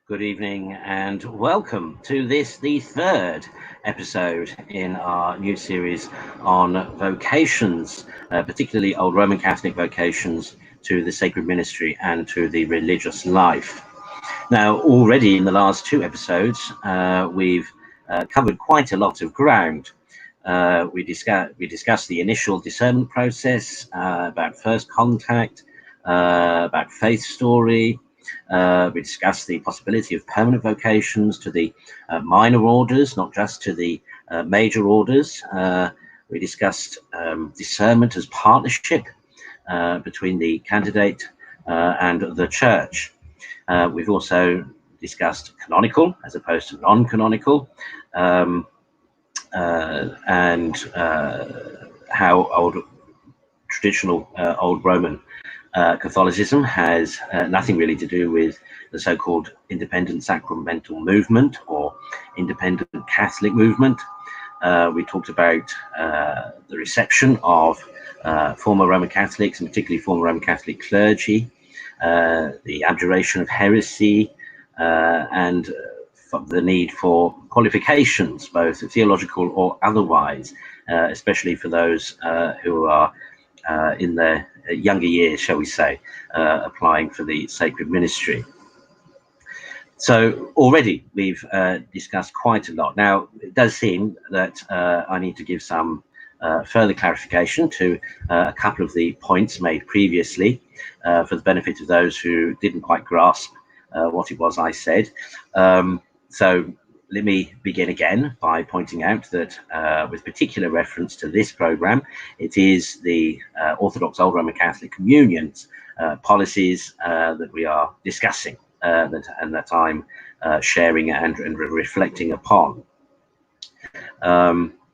Good evening and welcome to the third episode in our new series on vocations, particularly Old Roman Catholic vocations to the sacred ministry and to the religious life. Now, already in the last two episodes, we've covered quite a lot of ground. We discussed the initial discernment process, about first contact, about faith story. We discussed the possibility of permanent vocations to the minor orders, not just to the major orders. We discussed discernment as partnership between the candidate and the church. We've also discussed canonical as opposed to non-canonical, and how traditional Old Roman Catholicism has nothing really to do with the so-called independent sacramental movement or independent Catholic movement. We talked about the reception of former Roman Catholics, and particularly former Roman Catholic clergy, the abjuration of heresy, and the need for qualifications, both theological or otherwise, especially for those who are in their younger years, shall we say, applying for the sacred ministry. So already we've discussed quite a lot. Now, it does seem that I need to give some further clarification to a couple of the points made previously for the benefit of those who didn't quite grasp what it was I said. So let me begin again by pointing out that with particular reference to this program, it is the Orthodox Old Roman Catholic Communion's policies that we are discussing and that I'm sharing and reflecting upon.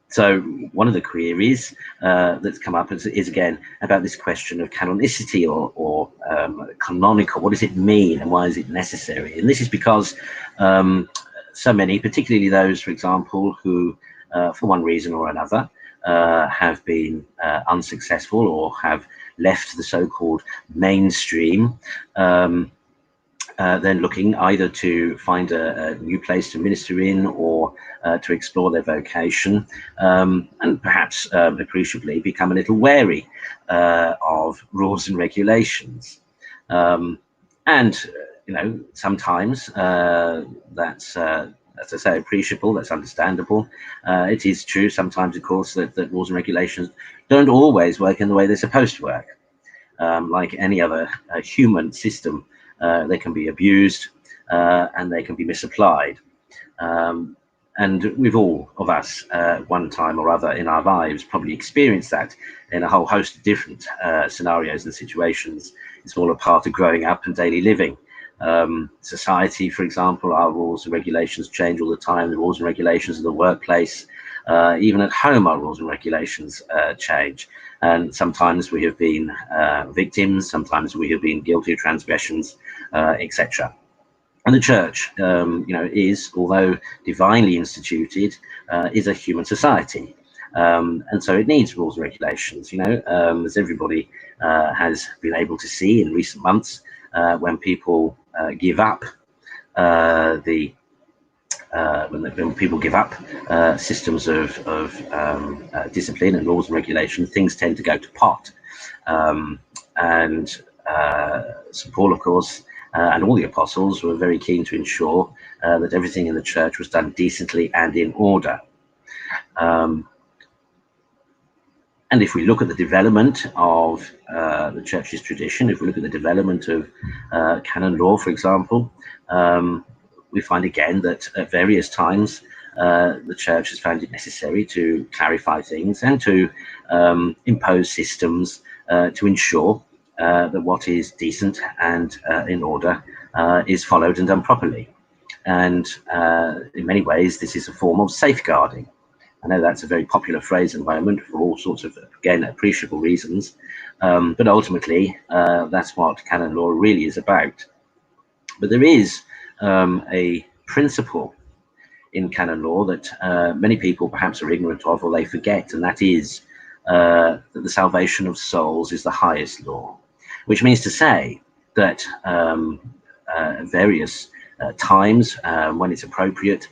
So one of the queries that's come up is again about this question of canonicity or canonical. What does it mean and why is it necessary? And this is because so many, particularly those, for example, who, for one reason or another, have been unsuccessful or have left the so-called mainstream, then looking either to find a new place to minister in or to explore their vocation, and perhaps appreciably become a little wary of rules and regulations. And sometimes that's, as I say, appreciable, that's understandable. It is true sometimes, of course, that rules and regulations don't always work in the way they're supposed to work. Like any other human system, they can be abused and they can be misapplied. And we've all of us, one time or other in our lives, probably experienced that in a whole host of different scenarios and situations. It's all a part of growing up and daily living. Society, for example, our rules and regulations change all the time. The rules and regulations of the workplace, even at home, our rules and regulations change. And sometimes we have been victims, sometimes we have been guilty of transgressions, etc. And the church, is, although divinely instituted, is a human society. And so it needs rules and regulations, as everybody has been able to see in recent months. When people give up when people give up systems of discipline and laws and regulation, things tend to go to pot. And St. Paul, of course, and all the apostles were very keen to ensure that everything in the church was done decently and in order. And if we look at the development of the church's tradition, if we look at the development of canon law, for example, we find again that at various times the church has found it necessary to clarify things and to impose systems to ensure that what is decent and in order is followed and done properly. And in many ways, this is a form of safeguarding. I know that's a very popular phrase at the moment for all sorts of, again, appreciable reasons. But ultimately, that's what canon law really is about. But there is a principle in canon law that many people perhaps are ignorant of or they forget, and that is that the salvation of souls is the highest law, which means to say that various times when it's appropriate.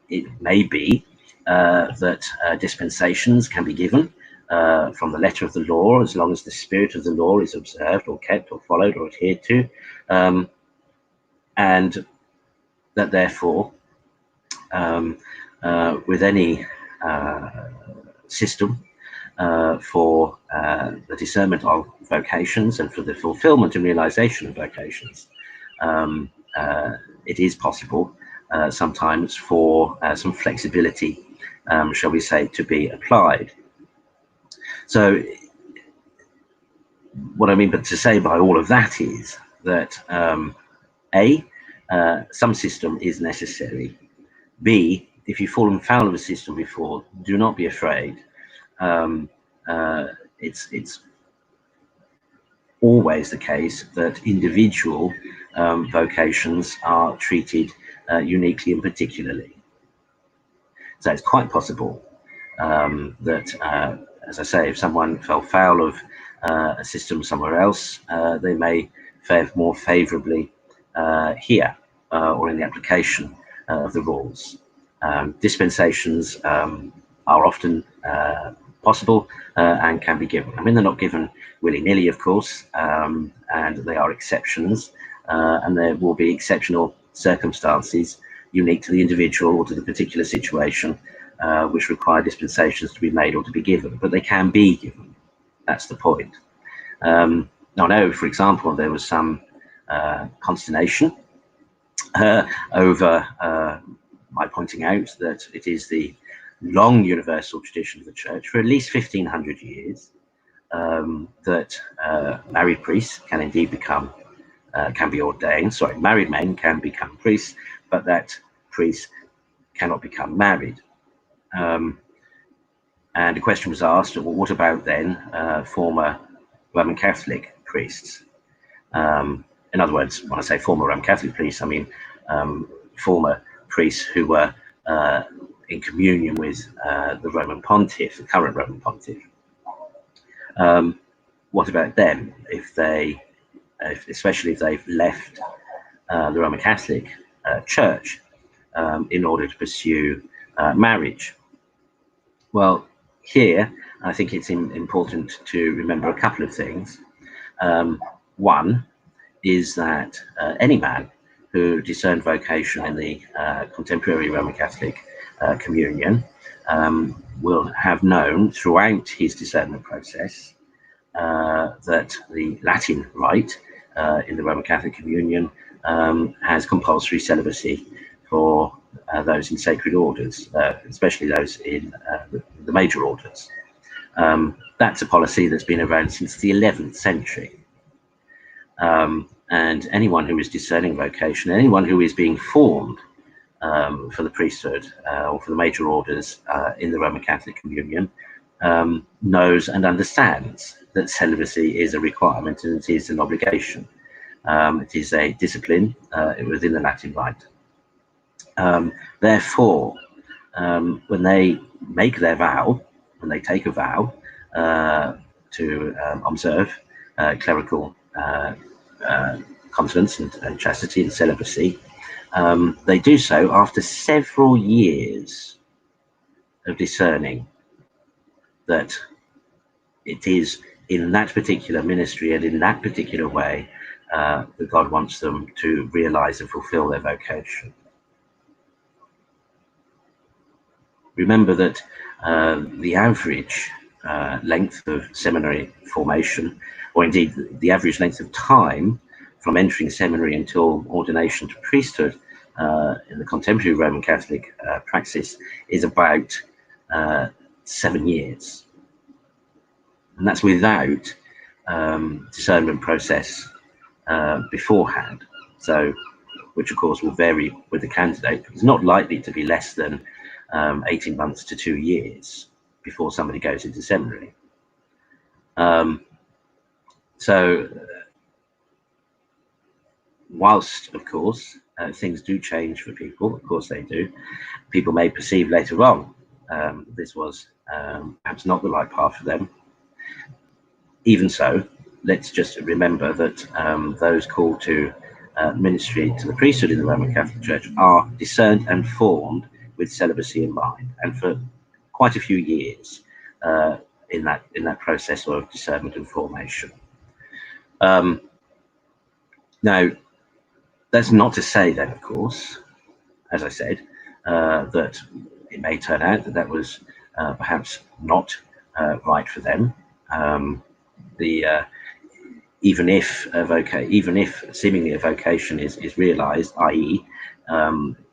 It may be that dispensations can be given from the letter of the law, as long as the spirit of the law is observed or kept or followed or adhered to, and that therefore with any system for the discernment of vocations and for the fulfillment and realization of vocations, it is possible sometimes for some flexibility, shall we say, to be applied. So what I mean but to say by all of that is that some system is necessary. B, if you've fallen foul of a system before, do not be afraid. It's always the case that individual vocations are treated uniquely and particularly. So it's quite possible that, as I say, if someone fell foul of a system somewhere else, they may fare more favourably here or in the application of the rules. Dispensations are often possible and can be given. I mean, they're not given willy-nilly, of course, and they are exceptions, and there will be exceptional circumstances unique to the individual or to the particular situation which require dispensations to be made or to be given, but they can be given. That's the point. I know, for example, there was some consternation over my pointing out that it is the long universal tradition of the church for at least 1500 years that married priests can indeed become, can be ordained, sorry, married men can become priests, but that priests cannot become married. And the question was asked, well, what about then former Roman Catholic priests? In other words, when I say former Roman Catholic priests, I mean former priests who were in communion with the Roman Pontiff, the current Roman Pontiff. What about them if they, especially if they've left the Roman Catholic Church in order to pursue marriage? Well, here I think it's important to remember a couple of things. One is that any man who discerned vocation in the contemporary Roman Catholic communion will have known throughout his discernment process that the Latin rite in the Roman Catholic communion has compulsory celibacy for those in sacred orders, especially those in the major orders. That's a policy that's been around since the 11th century. And anyone who is discerning vocation, anyone who is being formed for the priesthood or for the major orders in the Roman Catholic communion knows and understands that celibacy is a requirement and it is an obligation. It is a discipline within the Latin rite. Therefore, when they make their vow, when they take a vow to observe clerical continence and chastity and celibacy, they do so after several years of discerning that it is in that particular ministry and in that particular way that God wants them to realize and fulfill their vocation. Remember that the average length of seminary formation, or indeed the average length of time from entering seminary until ordination to priesthood in the contemporary Roman Catholic praxis is about 7 years. And that's without discernment process beforehand. So, which of course will vary with the candidate, but it's not likely to be less than 18 months to 2 years before somebody goes into seminary. So whilst, of course, things do change for people, of course they do, people may perceive later on this was perhaps not the right path for them. Even so, let's just remember that those called to ministry to the priesthood in the Roman Catholic Church are discerned and formed with celibacy in mind, and for quite a few years in that process of discernment and formation. Now, that's not to say then, of course, as I said, that it may turn out that that was perhaps not right for them. Even if seemingly a vocation is realized, i.e.,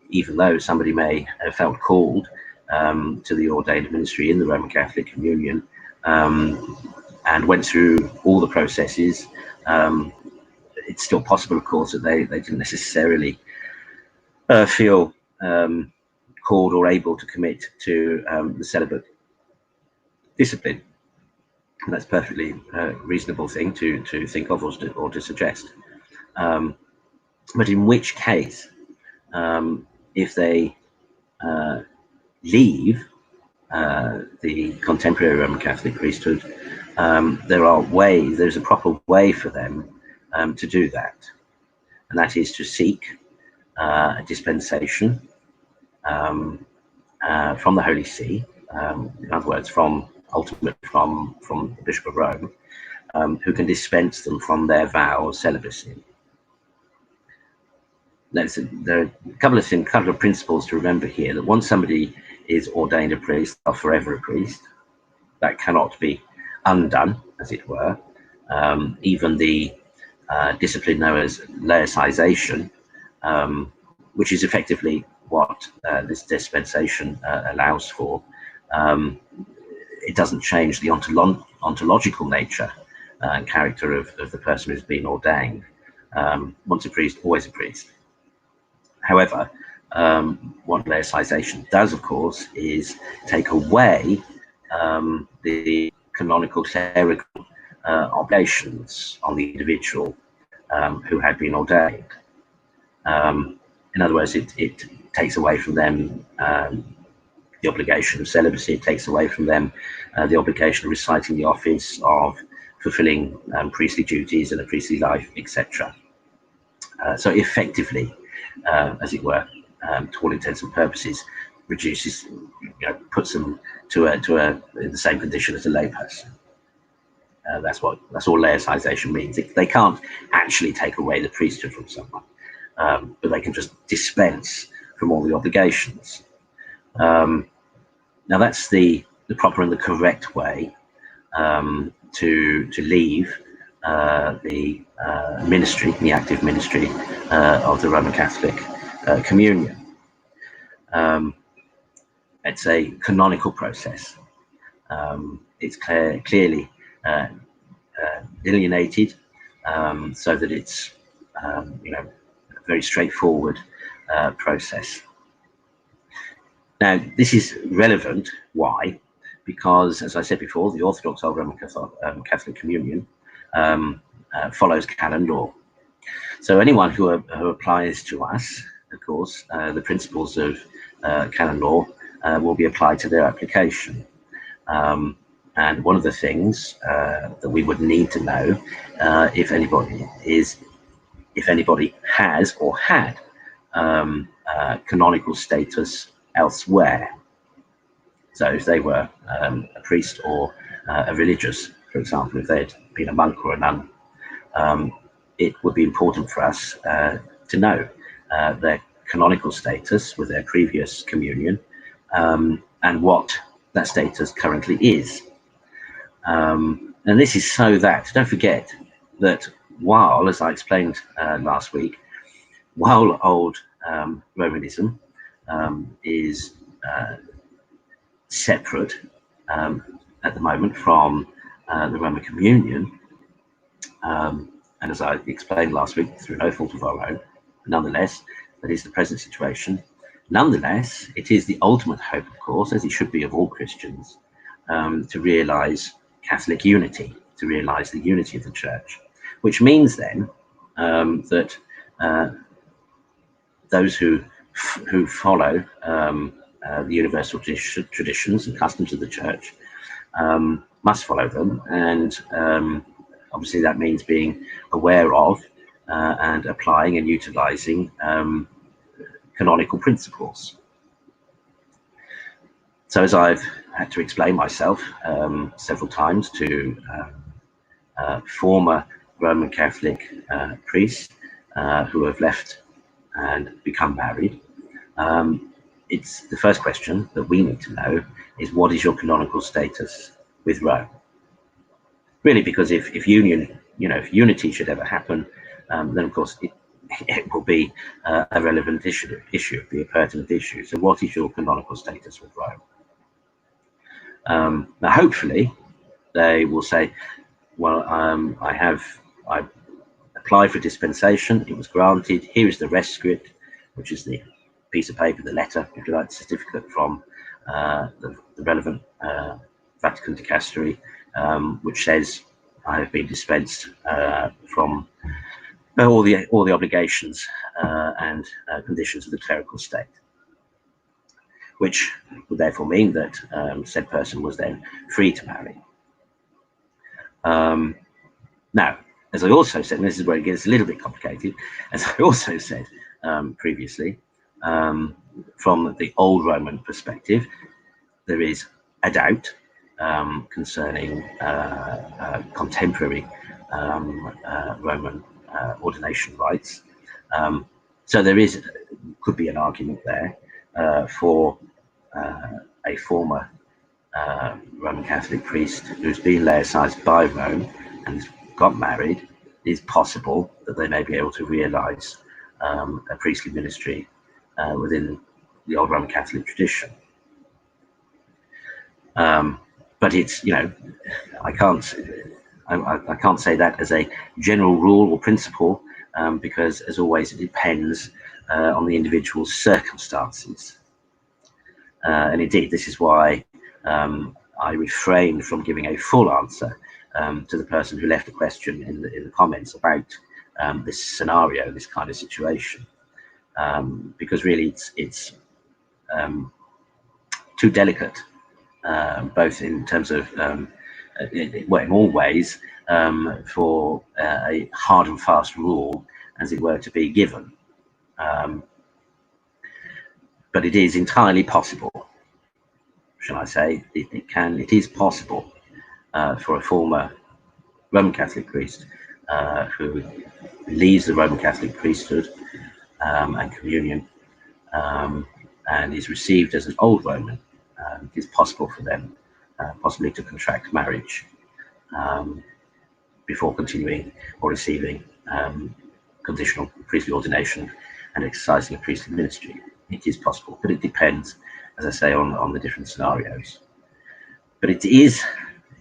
even though somebody may have felt called to the ordained ministry in the Roman Catholic Communion and went through all the processes, it's still possible, of course, that they didn't necessarily feel called or able to commit to the celibate discipline. And that's a perfectly reasonable thing to think of or to suggest. But in which case, if they leave the contemporary Roman Catholic priesthood, there's a proper way for them to do that. And that is to seek a dispensation from the Holy See, in other words, ultimately from the Bishop of Rome, who can dispense them from their vow of celibacy. There are a couple of principles to remember here. That once somebody is ordained a priest, or forever a priest, that cannot be undone, as it were. Even the discipline known as laicization, which is effectively what this dispensation allows for, it doesn't change the ontological nature and character of the person who's been ordained. Once a priest, always a priest. However, what laicization does, of course, is take away the canonical clerical obligations on the individual who had been ordained. In other words, it takes away from them the obligation of celibacy. It takes away from them the obligation of reciting the office, of fulfilling priestly duties in a priestly life, etc. So effectively, as it were, to all intents and purposes, reduces, puts them in the same condition as a layperson. That's all laicization means. They can't actually take away the priesthood from someone, but they can just dispense from all the obligations. Now that's the proper and the correct way to leave the ministry, the active ministry of the Roman Catholic Communion. It's a canonical process. It's clearly delineated, so that it's a very straightforward process. Now, this is relevant. Why? Because, as I said before, the Orthodox Old Roman Catholic Communion follows canon law. So anyone who applies to us, of course, the principles of canon law will be applied to their application. And one of the things that we would need to know if anybody has or had canonical status elsewhere. So if they were a priest or a religious, for example, if they'd been a monk or a nun, it would be important for us to know their canonical status with their previous communion and what that status currently is. And this is so that, don't forget that while, as I explained last week, while old Romanism is separate at the moment from the Roman Communion, and as I explained last week, through no fault of our own, nonetheless, that is the present situation. Nonetheless, it is the ultimate hope, of course, as it should be of all Christians, to realize Catholic unity, to realize the unity of the Church, which means then that those who follow the universal traditions and customs of the Church must follow them, and obviously that means being aware of and applying and utilizing canonical principles. So as I've had to explain myself several times to former Roman Catholic priests who have left and become married, it's the first question that we need to know is, what is your canonical status with Rome? Really, because if union, if unity should ever happen, then of course it will be a relevant issue, be a pertinent issue. So what is your canonical status with Rome? Now hopefully they will say, well, I applied for dispensation, it was granted, here is the rescript, which is the piece of paper, the letter, if you like, the certificate from the relevant Vatican dicastery, which says I have been dispensed from all the obligations and conditions of the clerical state, which would therefore mean that said person was then free to marry. Now, as I also said, and this is where it gets a little bit complicated, as I also said previously, from the old Roman perspective, there is a doubt concerning contemporary Roman ordination rites. So there could be an argument there for a former Roman Catholic priest who's been laicized by Rome and got married. It is possible that they may be able to realize a priestly ministry within the old Roman Catholic tradition. But it's, I can't say that as a general rule or principle, because as always it depends on the individual's circumstances. And indeed, this is why I refrain from giving a full answer to the person who left a question in the comments about this scenario, this kind of situation, because really it's too delicate, both in terms of in all ways, for a hard and fast rule, as it were, to be given. But it is entirely possible, shall I say, it is possible for a former Roman Catholic priest who leaves the Roman Catholic priesthood and communion and is received as an old Roman, it is possible for them possibly to contract marriage before continuing or receiving conditional priestly ordination and exercising a priestly ministry. It is possible, but it depends, as I say, on the different scenarios. But it is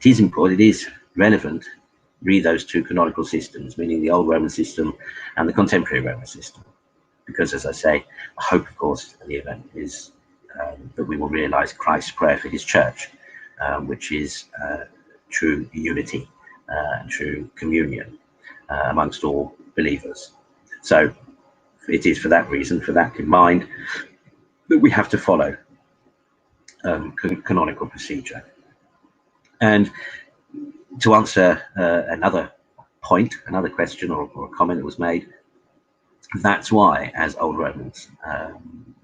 important, it is relevant, read those two canonical systems, meaning the old Roman system and the contemporary Roman system. Because, as I say, I hope, of course, the event is that we will realize Christ's prayer for his church, which is true unity and true communion amongst all believers. So it is for that reason, for that in mind, that we have to follow canonical procedure. And to answer another point, another question or a comment that was made, that's why, as old Romans,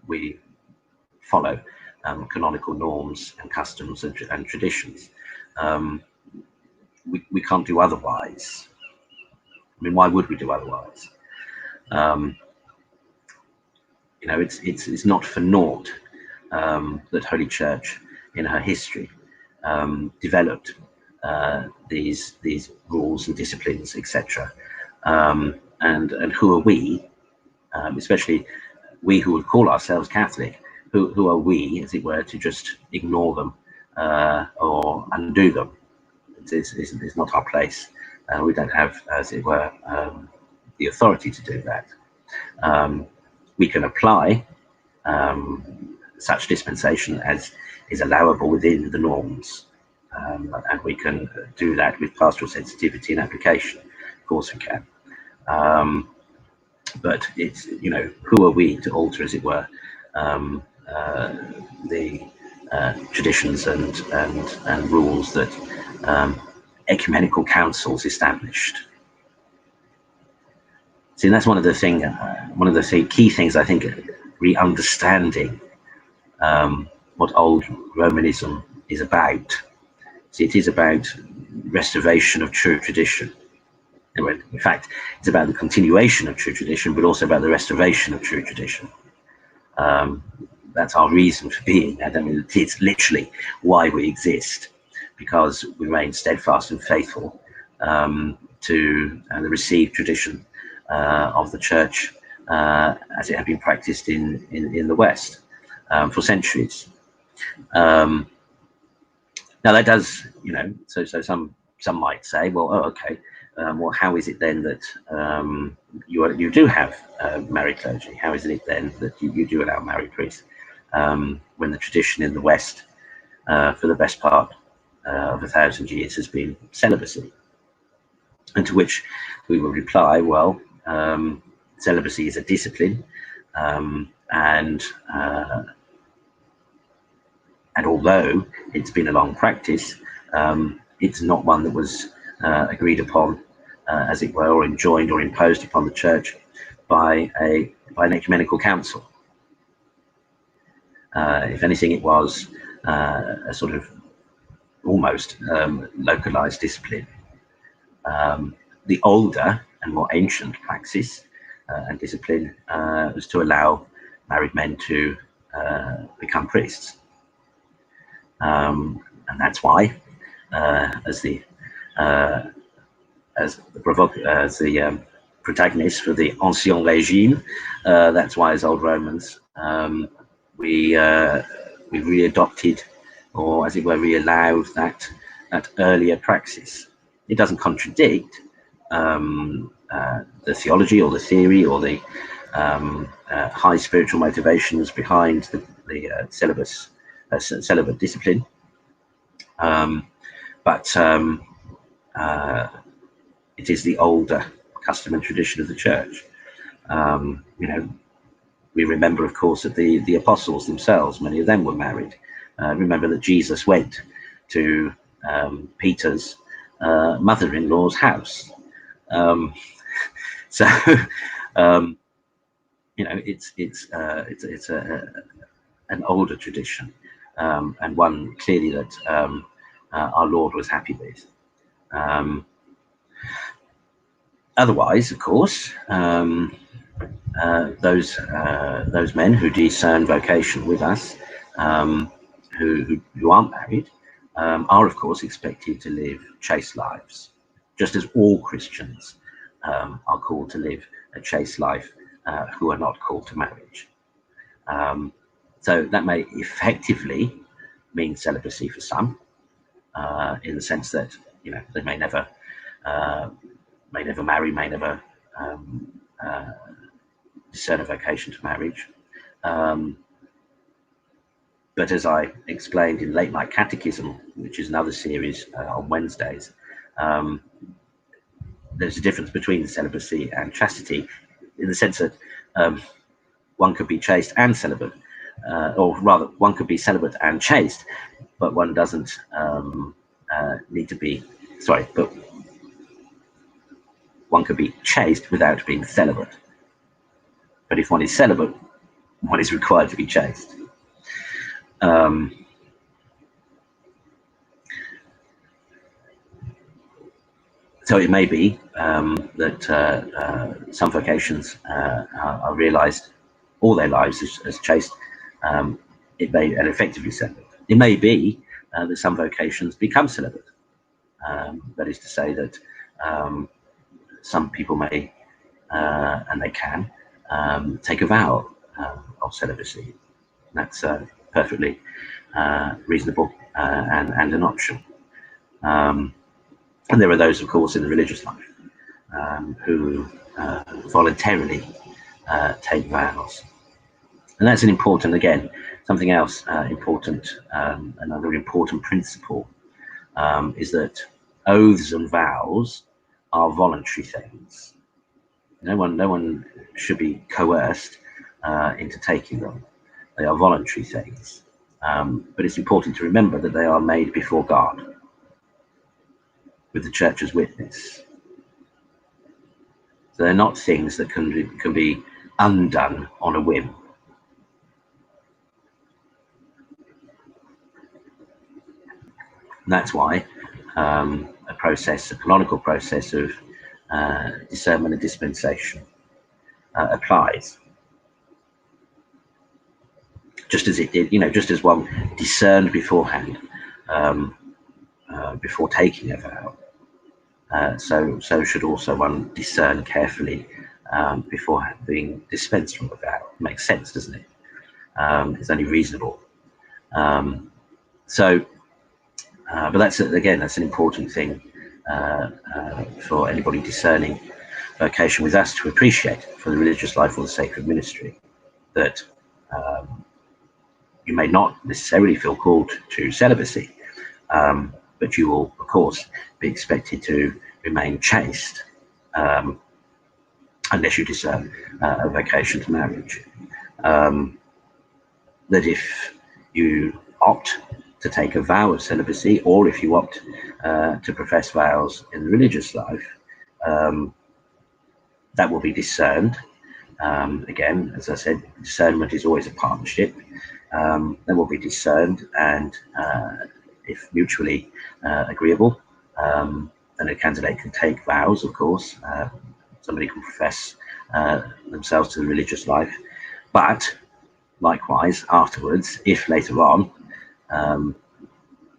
we follow canonical norms and customs and traditions. We can't do otherwise. I mean, why would we do otherwise? It's not for naught that Holy Church, in her history, developed these rules and disciplines, etc. And who are we, especially we who would call ourselves Catholic, who are we, as it were, to just ignore them or undo them? It's not our place. We don't have, as it were, the authority to do that. We can apply such dispensation as is allowable within the norms, and we can do that with pastoral sensitivity and application. Of course we can. But it's, who are we to alter, as it were, the traditions and rules that ecumenical councils established. See, that's one of the key things I think, re-understanding what old Romanism is about. See, it is about restoration of true tradition. In fact, it's about the continuation of true tradition, but also about the restoration of true tradition. That's our reason for being. I mean, it's literally why we exist, because we remain steadfast and faithful to the received tradition of the Church as it had been practiced in the West for centuries. Now that does, so some might say, well, oh, okay, well, how is it then that you do have married clergy? How is it then that you do allow married priests when the tradition in the West, for the best part of 1,000 years, has been celibacy? And to which we will reply, well, celibacy is a discipline, and although it's been a long practice, it's not one that was agreed upon, as it were, or enjoined or imposed upon the Church by an ecumenical council. If anything, it was a sort of almost localized discipline. The older and more ancient praxis and discipline was to allow married men to become priests. And that's why, as the protagonist for the Ancien Régime, that's why, as old Romans, we readopted, or as it were, re-allowed that earlier praxis. It doesn't contradict the theology or the theory or the high spiritual motivations behind the celibate discipline, but it is the older custom and tradition of the Church. We remember, of course, that the apostles themselves, many of them were married. Remember that Jesus went to Peter's mother-in-law's house. So it's an older tradition, and one clearly that our Lord was happy with. Otherwise, of course, those men who discern vocation with us, who aren't married, are of course expected to live chaste lives, just as all Christians are called to live a chaste life who are not called to marriage. So that may effectively mean celibacy for some, in the sense that they may never marry, may never discern a vocation to marriage. But as I explained in Late Night Catechism, which is another series on Wednesdays, there's a difference between celibacy and chastity, in the sense that one could be chaste and celibate, or rather, one could be celibate and chaste, but one doesn't need to be, but one could be chaste without being celibate. But if one is celibate, one is required to be chaste. So it may be that some vocations are realized all their lives as chaste, and effectively celibate. It may be that some vocations become celibate. That is to say that some people may, and they can, take a vow of celibacy. That's perfectly reasonable and an option. And there are those, of course, in the religious life who voluntarily take vows. And that's an important, again, something else important, another important principle is that oaths and vows are voluntary things. No one should be coerced into taking them. They are voluntary things. But it's important to remember that they are made before God, with the Church as witness. So they're not things that can be undone on a whim. And that's why a canonical process of discernment and dispensation applies. Just as it did, just as one discerned beforehand before taking a vow, so should also one discern carefully before being dispensed from a vow. Makes sense, doesn't it? It's only reasonable. But that's an important thing for anybody discerning vocation with us to appreciate for the religious life or the sacred ministry, that you may not necessarily feel called to celibacy, but you will, of course, be expected to remain chaste unless you discern a vocation to marriage. That if you opt to take a vow of celibacy, or if you opt to profess vows in the religious life, that will be discerned. Again, as I said, discernment is always a partnership. That will be discerned, and if mutually agreeable, then a candidate can take vows, of course. Somebody can profess themselves to the religious life, but likewise afterwards, if later on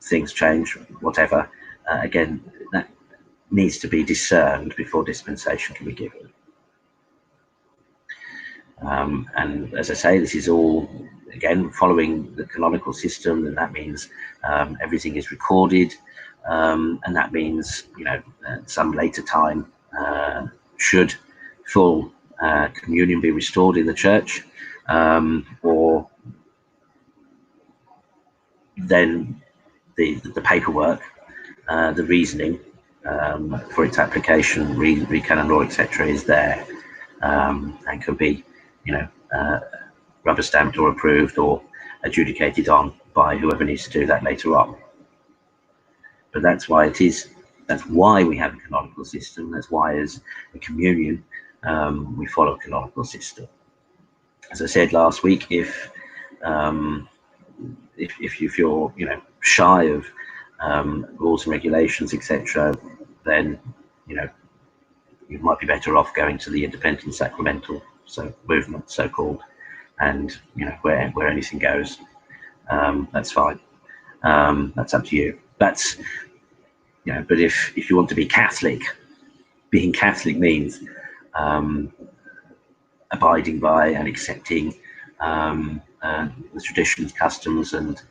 things change, whatever, again, that needs to be discerned before dispensation can be given. And as I say, this is all, again, following the canonical system, and that means everything is recorded, and that means, at some later time, should full communion be restored in the church, or then the paperwork, the reasoning for its application, re-canon law, etc., is there, and can be, rubber stamped or approved or adjudicated on by whoever needs to do that later on. But that's why we have a canonical system. That's why, as a communion, we follow a canonical system. As I said last week, if you're shy of rules and regulations, etc., then you might be better off going to the independent sacramental movement, so-called, and where anything goes. That's fine. That's up to you. That's but if you want to be Catholic, being Catholic means abiding by and accepting the traditions, customs, and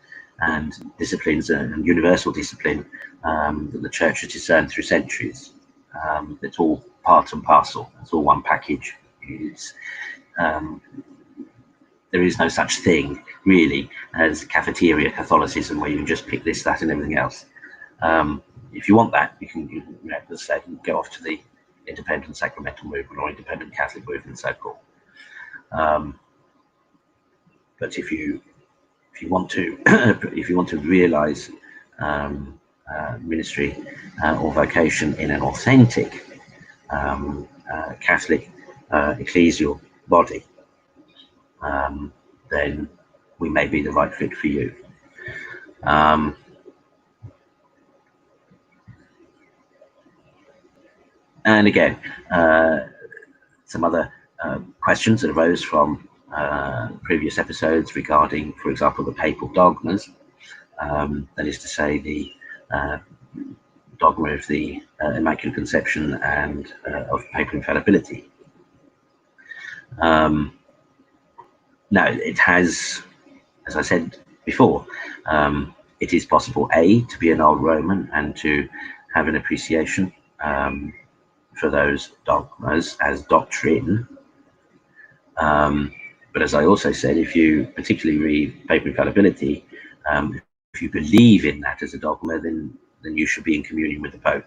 disciplines, and universal discipline that the Church has discerned through centuries. It's all part and parcel. It's all one package. There is no such thing really as cafeteria Catholicism, where you can just pick this, that, and everything else. If you want that, you can as I said, go off to the independent sacramental movement or independent Catholic movement, so-called. But if you want to realize ministry or vocation in an authentic Catholic ecclesial body, then we may be the right fit for you. And again, some other questions that arose from previous episodes regarding, for example, the papal dogmas, that is to say, the dogma of the Immaculate Conception and of papal infallibility. Now, it has, as I said before, it is possible, A, to be an old Roman and to have an appreciation for those dogmas as doctrine. But as I also said, if you particularly read papal infallibility, if you believe in that as a dogma, then you should be in communion with the Pope.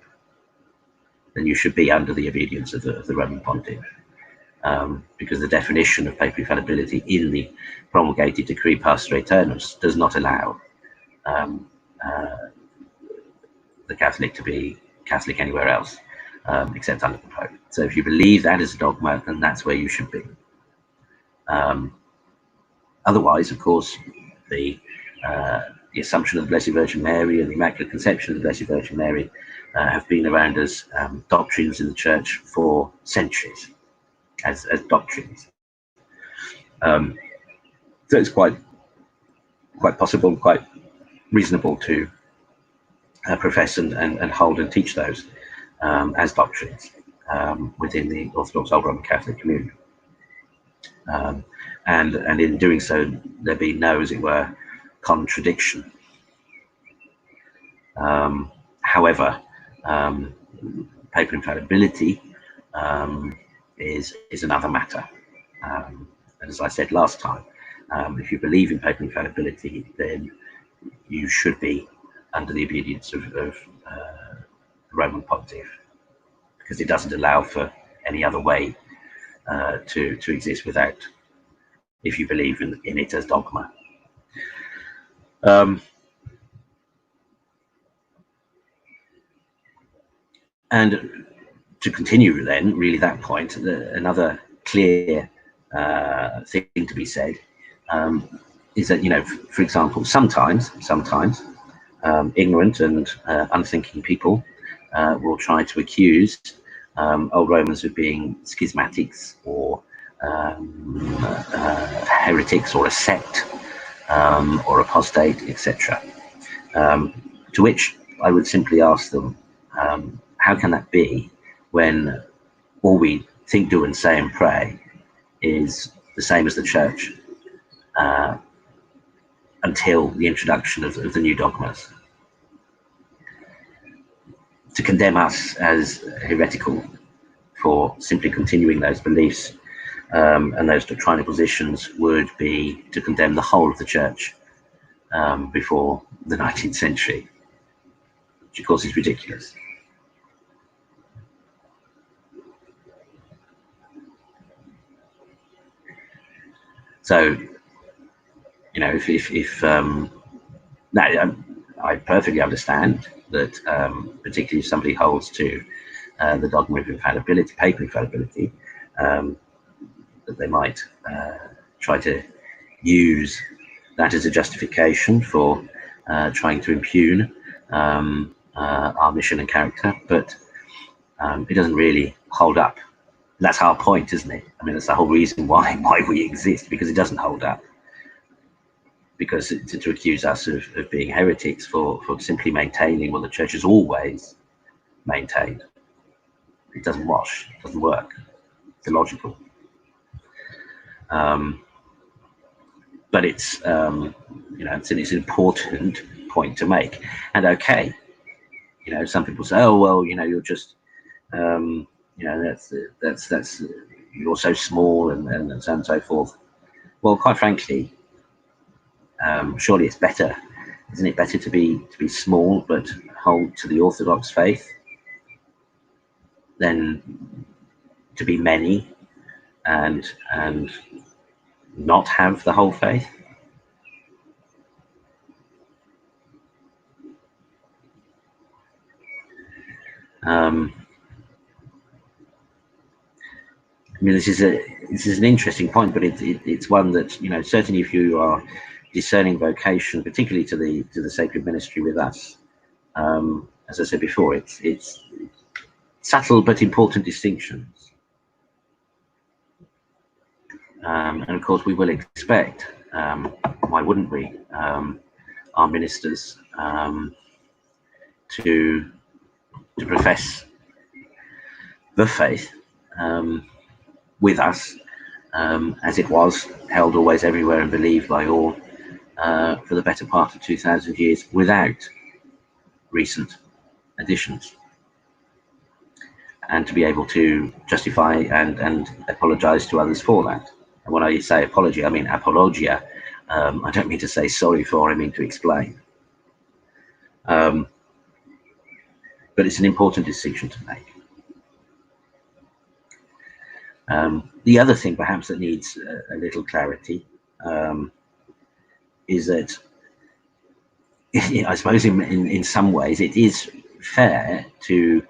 Then you should be under the obedience of the Roman Pontiff. Because the definition of papal infallibility in the promulgated decree Pastor Aeternus does not allow the Catholic to be Catholic anywhere else. except under the Pope. So if you believe that is a dogma, then that's where you should be. Otherwise, of course, the Assumption of the Blessed Virgin Mary and the Immaculate Conception of the Blessed Virgin Mary have been around as doctrines in the Church for centuries, as doctrines. So it's quite possible, quite reasonable to profess and hold and teach those as doctrines within the Orthodox Old Roman Catholic communion. And in doing so, there be no, as it were, contradiction. However, papal infallibility is another matter. And as I said last time, if you believe in papal infallibility, then you should be under the obedience of the Roman Pontiff, because it doesn't allow for any other way to exist without, if you believe in it as dogma. And to continue then, really that point, another clear thing to be said is that, you know, for example, sometimes ignorant and unthinking people will try to accuse old Romans of being schismatics or heretics or a sect or apostate, etc. To which I would simply ask them, how can that be when all we think, do and say and pray is the same as the Church until the introduction of the new dogmas? To condemn us as heretical for simply continuing those beliefs and those doctrinal positions would be to condemn the whole of the Church before the 19th century, which of course is ridiculous. So, you know, if now I perfectly understand that, particularly if somebody holds to the dogma of infallibility, papal infallibility, that they might try to use that as a justification for trying to impugn our mission and character, but it doesn't really hold up. That's our point, isn't it? I mean, that's the whole reason why we exist, because it doesn't hold up. Because to accuse us of being heretics for simply maintaining what the Church has always maintained, it doesn't wash, it doesn't work, it's illogical. But it's you know, it's an important point to make. And okay, you know, some people say, oh well, you know, you're just you know, that's you're so small and so on and so forth. Well, quite frankly, surely it's better, isn't it better to be small but hold to the Orthodox faith than to be many and not have the whole faith? I mean, this is an interesting point, but it's one that, you know, certainly if you are discerning vocation, particularly to the sacred ministry with us, as I said before, it's subtle but important distinctions, and of course we will expect, why wouldn't we, our ministers to profess the faith with us, as it was held always, everywhere, and believed by all for the better part of 2,000 years, without recent additions, and to be able to justify and apologize to others for that. And when I say apology, I mean apologia. I don't mean to say sorry for, I mean to explain. But it's an important distinction to make. The other thing perhaps that needs a little clarity is that, I suppose in some ways it is fair to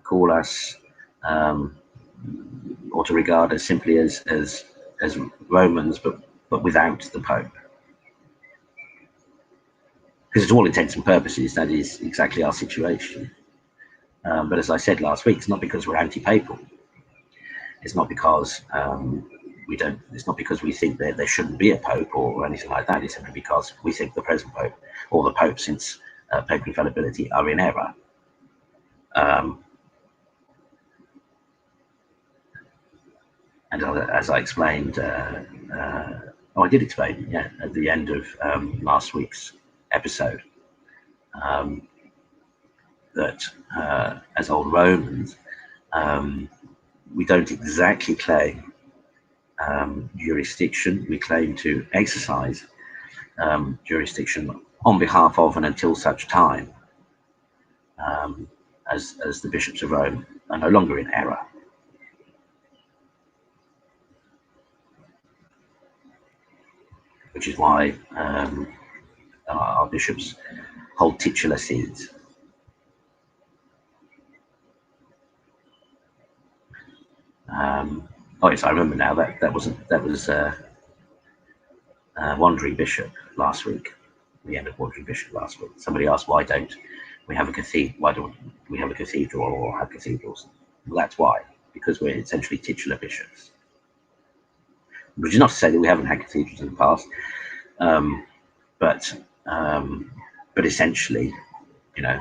call us or to regard us simply as Romans, but without the Pope. Because to all intents and purposes, that is exactly our situation. But as I said last week, it's not because we're anti-papal. It's not because it's not because we think that there shouldn't be a Pope or anything like that. It's simply because we think the present Pope or the Pope since papal infallibility are in error. And as I explained, I did explain, yeah, at the end of last week's episode, that as old Romans, we don't exactly claim jurisdiction. We claim to exercise jurisdiction on behalf of and until such time as the bishops of Rome are no longer in error. Which is why our bishops hold titular seats. Oh yes, I remember now. That was Wandering Bishop last week. The end of Wandering Bishop last week. Somebody asked, why don't we have a cathedral? Why don't we have a cathedral or have cathedrals? Well, that's why, because we're essentially titular bishops. Which is not to say that we haven't had cathedrals in the past, but essentially, you know,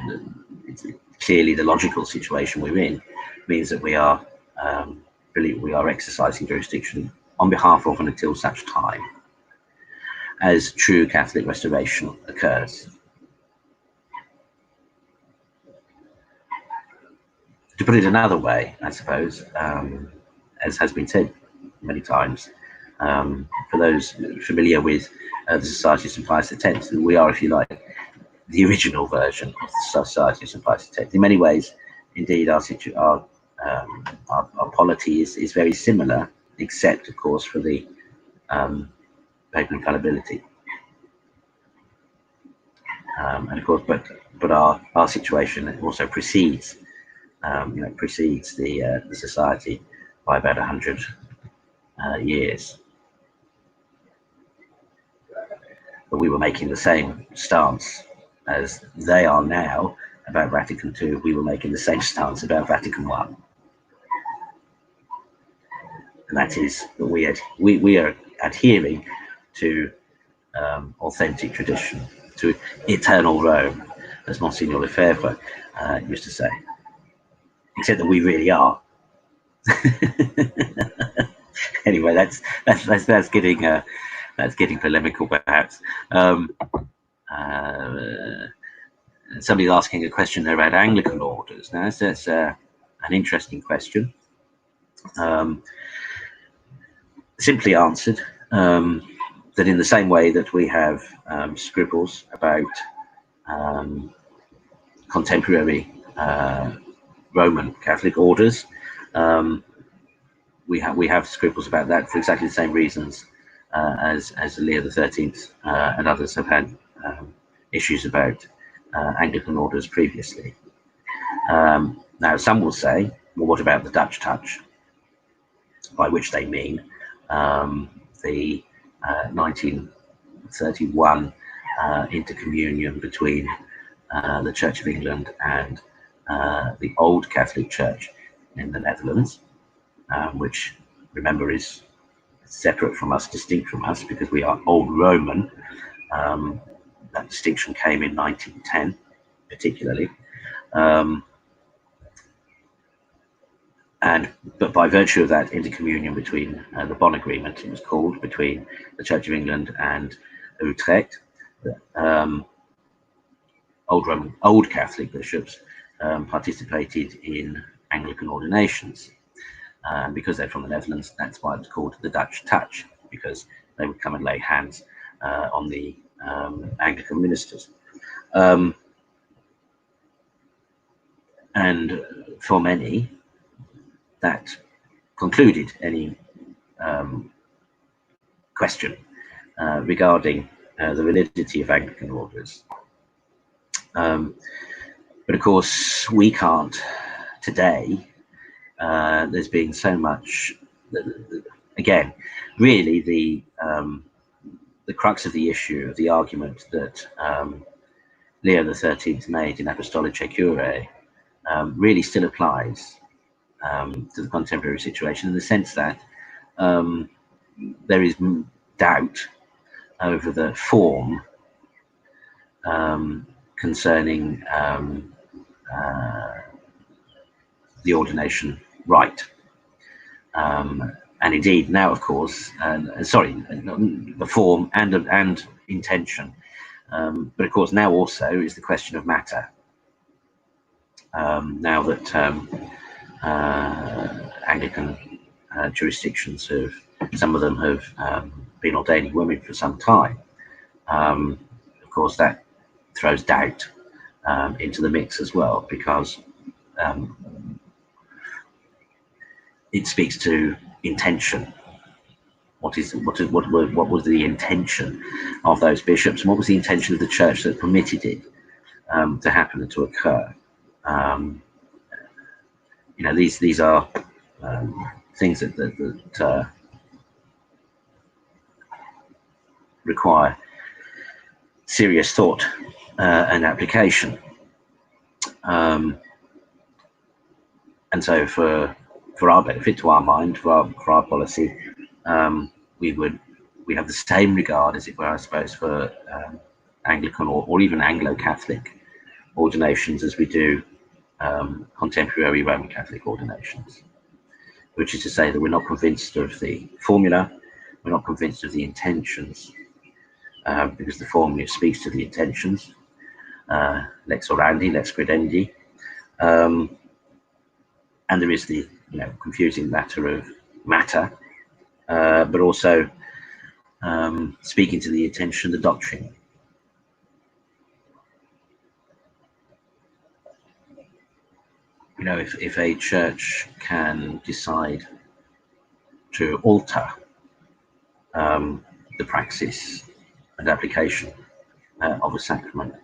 it's clearly the logical situation we're in means that we are exercising jurisdiction on behalf of and until such time as true Catholic restoration occurs. To put it another way, I suppose, as has been said many times, for those familiar with the Society of St. Pius X, we are, if you like, the original version of the Society of St. Pius X. In many ways, indeed, our polity is very similar, except, of course, for the papal infallibility. And of course, but our situation also precedes the society by about 100 years. But we were making the same stance as they are now about Vatican II. We were making the same stance about Vatican I. And that is that we are adhering to authentic tradition, to eternal Rome, as Monsignor Lefebvre used to say. Except that we really are. Anyway, that's getting polemical, perhaps. Somebody's asking a question there about Anglican orders. Now, that's an interesting question. Simply answered, that in the same way that we have scribbles about contemporary Roman Catholic orders, we have scribbles about that for exactly the same reasons as Leo XIII and others have had issues about Anglican orders previously. Now, some will say, well, what about the Dutch touch? By which they mean the 1931 intercommunion between the Church of England and the old Catholic Church in the Netherlands, which, remember, is separate from us, distinct from us, because we are Old Roman. That distinction came in 1910, particularly. But by virtue of that intercommunion between the Bonn Agreement, it was called, between the Church of England and Utrecht, old Catholic bishops participated in Anglican ordinations. Because they're from the Netherlands, that's why it's called the Dutch touch, because they would come and lay hands on the Anglican ministers. And for many, that concluded any question regarding the validity of Anglican orders. But of course, we can't today, there's been so much. Again, really, the crux of the issue, of the argument that Leo XIII made in Apostolicae Curiae really still applies to the contemporary situation, in the sense that there is doubt over the form concerning the ordination rite. And indeed, now, of course, the form and intention, but of course now also is the question of matter. Now that Anglican jurisdictions some of them have been ordaining women for some time, of course that throws doubt into the mix as well, because it speaks to intention. What was the intention of those bishops, and what was the intention of the church that permitted it to happen and to occur? These are things that require serious thought and application. And so, for our benefit, to our mind, for our policy, we have the same regard, as it were, I suppose, for Anglican or even Anglo-Catholic ordinations as we do contemporary Roman Catholic ordinations, which is to say that we're not convinced of the formula, we're not convinced of the intentions, because the formula speaks to the intentions, lex orandi, lex credendi, and there is the confusing matter of matter, but also speaking to the intention, the doctrine. If a church can decide to alter the praxis and application of a sacrament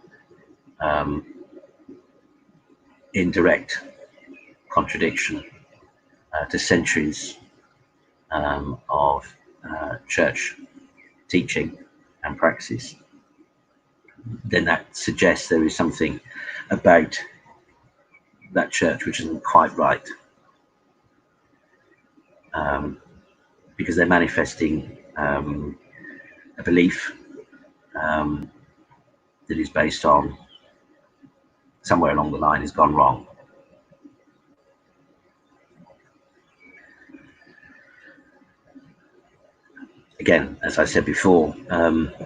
in direct contradiction to centuries of church teaching and praxis, then that suggests there is something about that church which isn't quite right, because they're manifesting a belief that is based on somewhere along the line has gone wrong. Again, as I said before,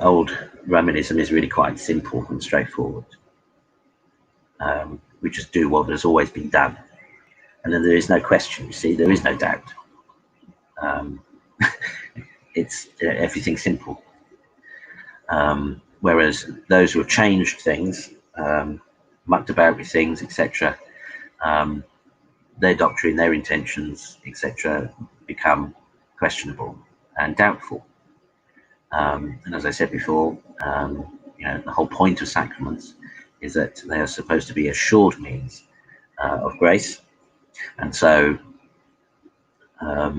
old Romanism is really quite simple and straightforward. We just do what has always been done, and then there is no question. You see, there is no doubt. It's everything's simple. Whereas those who have changed things, mucked about with things, etc., their doctrine, their intentions, etc., become questionable and doubtful. And as I said before, the whole point of sacraments is that they are supposed to be a assured means of grace, and so a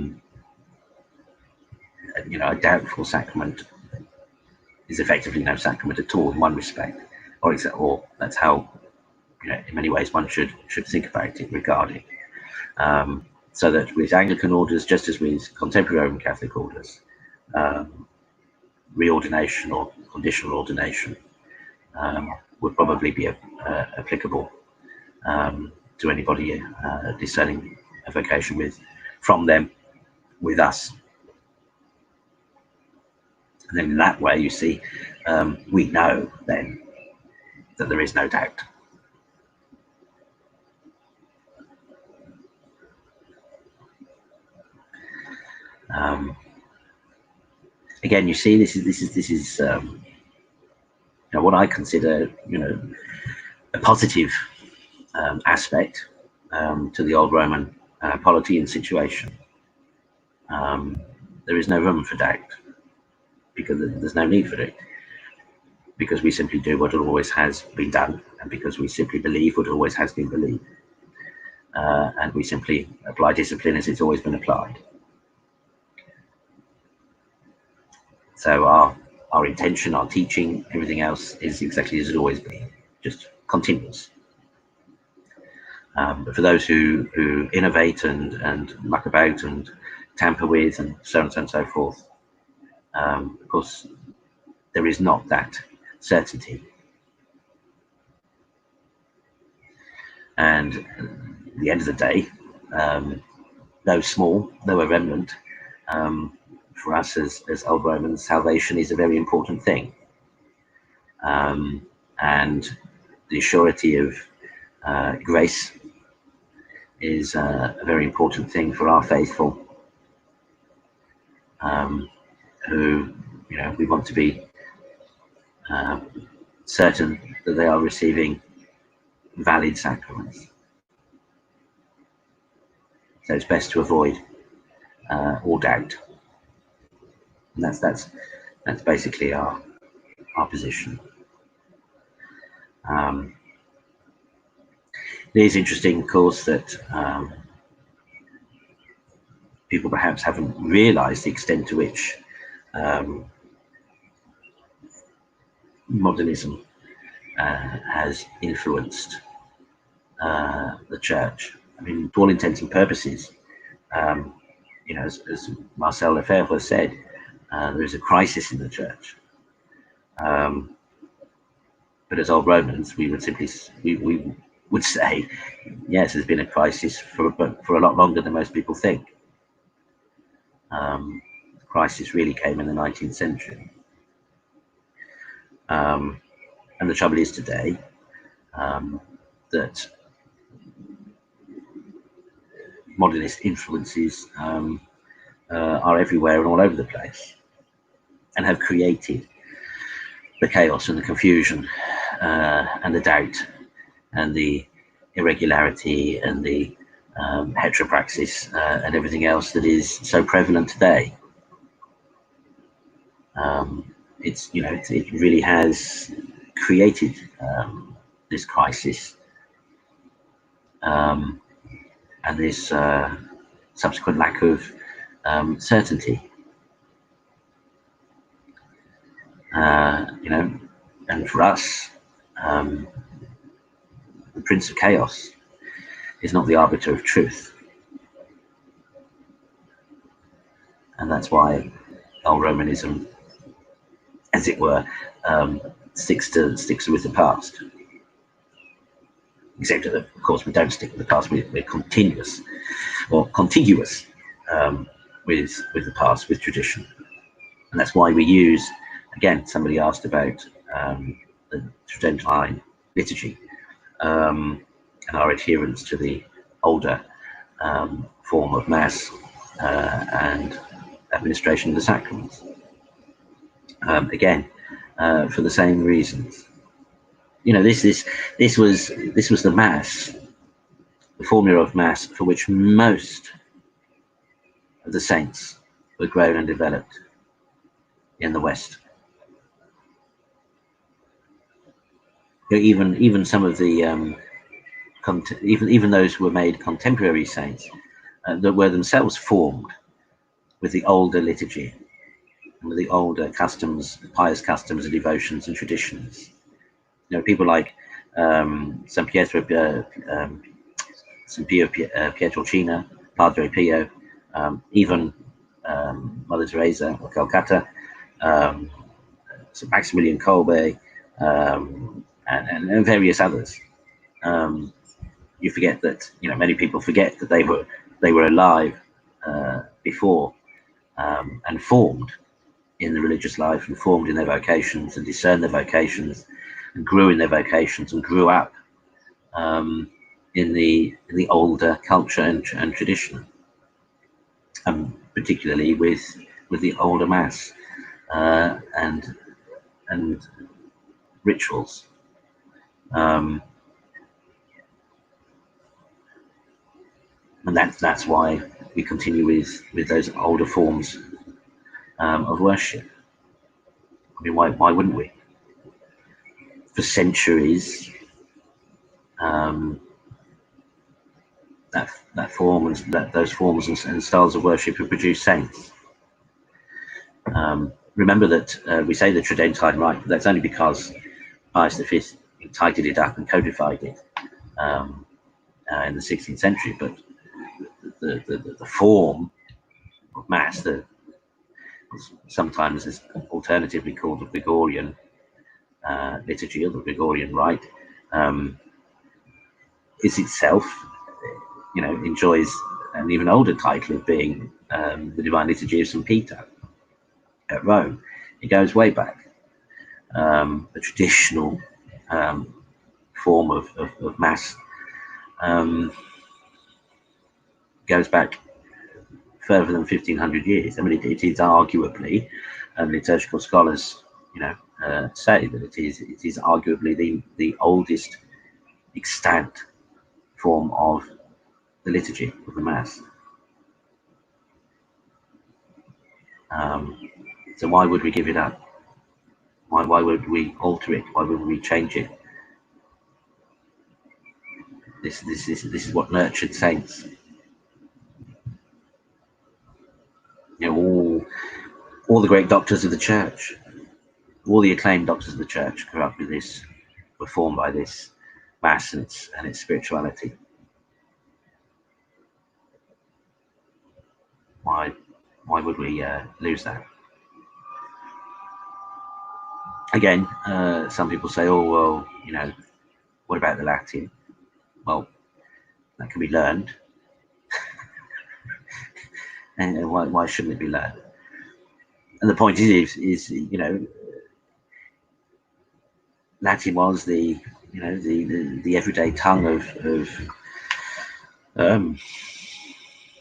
doubtful sacrament is effectively no sacrament at all in one respect, or that's how in many ways one should think about it, regard it. So that with Anglican orders, just as with contemporary Roman Catholic orders, reordination or conditional ordination would probably be applicable to anybody discerning a vocation from them with us. And then in that way, you see, we know then that there is no doubt. Again, you see, this is what I consider, a positive aspect to the old Roman polity and situation. There is no room for doubt, because there's no need for it, because we simply do what always has been done, and because we simply believe what always has been believed. and we simply apply discipline as it's always been applied. So our intention, our teaching, everything else is exactly as it always been, just continuous. But for those who innovate and muck about and tamper with and so on and so forth, of course, there is not that certainty. And at the end of the day, though small, though a remnant, for us as old Romans, salvation is a very important thing. And the surety of grace is a very important thing for our faithful, who, we want to be certain that they are receiving valid sacraments. So it's best to avoid all doubt, and that's basically our position. It is interesting, of course, that people perhaps haven't realised the extent to which modernism has influenced the church. I mean, to all intents and purposes, as Marcel Lefebvre said, there is a crisis in the church. But as old Romans, we would simply we would say, yes, there's been a crisis for a lot longer than most people think. The crisis really came in the 19th century. And the trouble is today that modernist influences are everywhere and all over the place, and have created the chaos and the confusion and the doubt and the irregularity and the heteropraxis and everything else that is so prevalent today. It really has created this crisis and this subsequent lack of certainty. And for us, the Prince of Chaos is not the arbiter of truth, and that's why old Romanism, as it were, sticks with the past. Except that, of course, we don't stick with the past. We're continuous or contiguous with the past, with tradition, and that's why we use. Again, somebody asked about the Tridentine liturgy and our adherence to the older form of Mass and administration of the sacraments. Again, for the same reasons. This was the Mass, the formula of Mass for which most of the saints were grown and developed in the West. Even some of the even those who were made contemporary saints that were themselves formed with the older liturgy and with the older customs, pious customs and devotions and traditions. People like San Pio Pietrelcina, Padre Pio, even Mother Teresa of Calcutta, St. Maximilian Kolbe, and various others. You forget that many people forget that they were alive before and formed in the religious life and formed in their vocations and discerned their vocations and grew in their vocations and grew up in the older culture and tradition, particularly with the older Mass and rituals. And that's why we continue with those older forms of worship. I mean, why wouldn't we? For centuries, that form and those forms and styles of worship have produced saints. Remember that we say the Tridentine Rite, but that's only because Pius V tidied it up and codified it in the 16th century. But the form of Mass, sometimes is alternatively called the Gregorian liturgy or the Gregorian Rite, is itself, enjoys an even older title of being the Divine Liturgy of St. Peter at Rome. It goes way back. The traditional form of Mass goes back further than 1500 years. I mean, it is arguably, liturgical scholars, say that it is arguably the oldest extant form of the liturgy of the Mass. So why would we give it up? Why would we alter it? Why would we change it? This is what nurtured saints. All the great doctors of the church, all the acclaimed doctors of the church grew up with this, were formed by this Mass and its spirituality. Why would we lose that? Again, some people say, oh, well, what about the Latin? Well, that can be learned. And why shouldn't it be learned? And the point is Latin was the everyday tongue of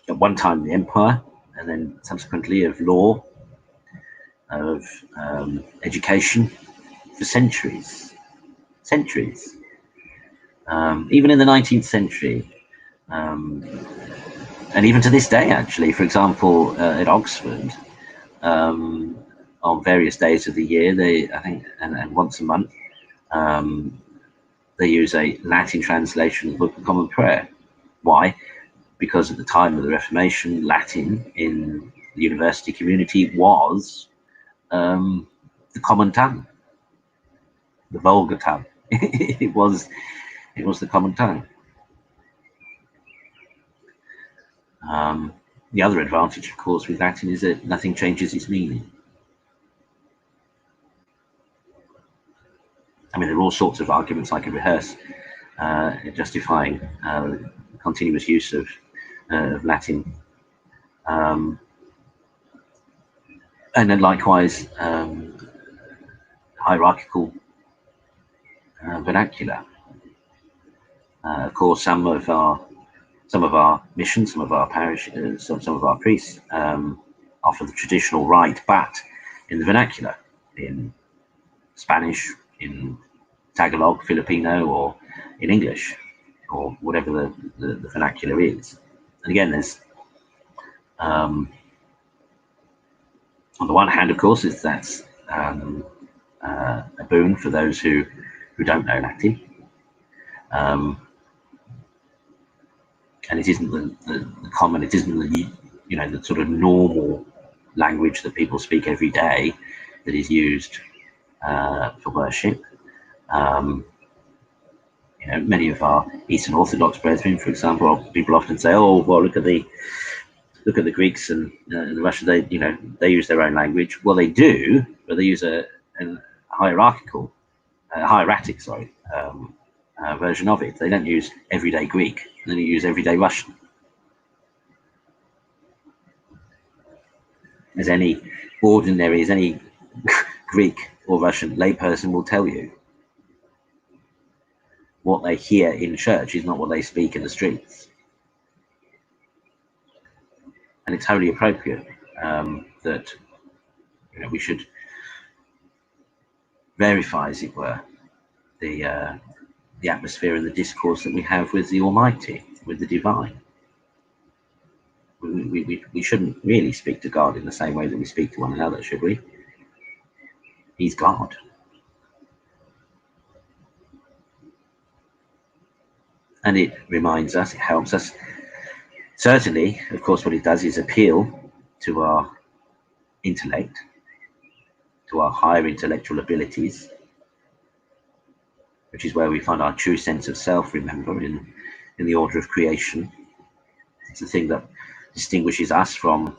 at one time the empire, and then subsequently of law, of education for centuries. Even in the 19th century, and even to this day, actually. For example, at Oxford, on various days of the year, I think, and once a month, they use a Latin translation of the Book of Common Prayer. Why? Because at the time of the Reformation, Latin in the university community was the common tongue, the vulgar tongue. it was the common tongue. The other advantage, of course, with Latin is that nothing changes its meaning. I mean, there are all sorts of arguments I could rehearse justifying continuous use of Latin. And then likewise, hierarchical vernacular. Of course, some of our missions, some of our parishes, some of our priests offer the traditional rite, but in the vernacular, in Spanish, in Tagalog, Filipino, or in English, or whatever the vernacular is. And again, there's on the one hand, of course, that's a boon for those who don't know Latin. And it isn't the common, it isn't the sort of normal language that people speak every day that is used for worship. Many of our Eastern Orthodox brethren, for example, people often say, "Oh, well, look at the Greeks and the Russians. They use their own language." Well, they do, but they use a hieratic version of it. They don't use everyday Greek. They don't use everyday Russian. As any Greek or Russian layperson will tell you, what they hear in church is not what they speak in the streets. And it's wholly appropriate that we should verify, as it were, the atmosphere and the discourse that we have with the Almighty, with the Divine. We shouldn't really speak to God in the same way that we speak to one another, should we? He's God. And it reminds us, it helps us Certainly, of course, what it does is appeal to our intellect, to our higher intellectual abilities, which is where we find our true sense of self, remember, in the order of creation. It's the thing that distinguishes us from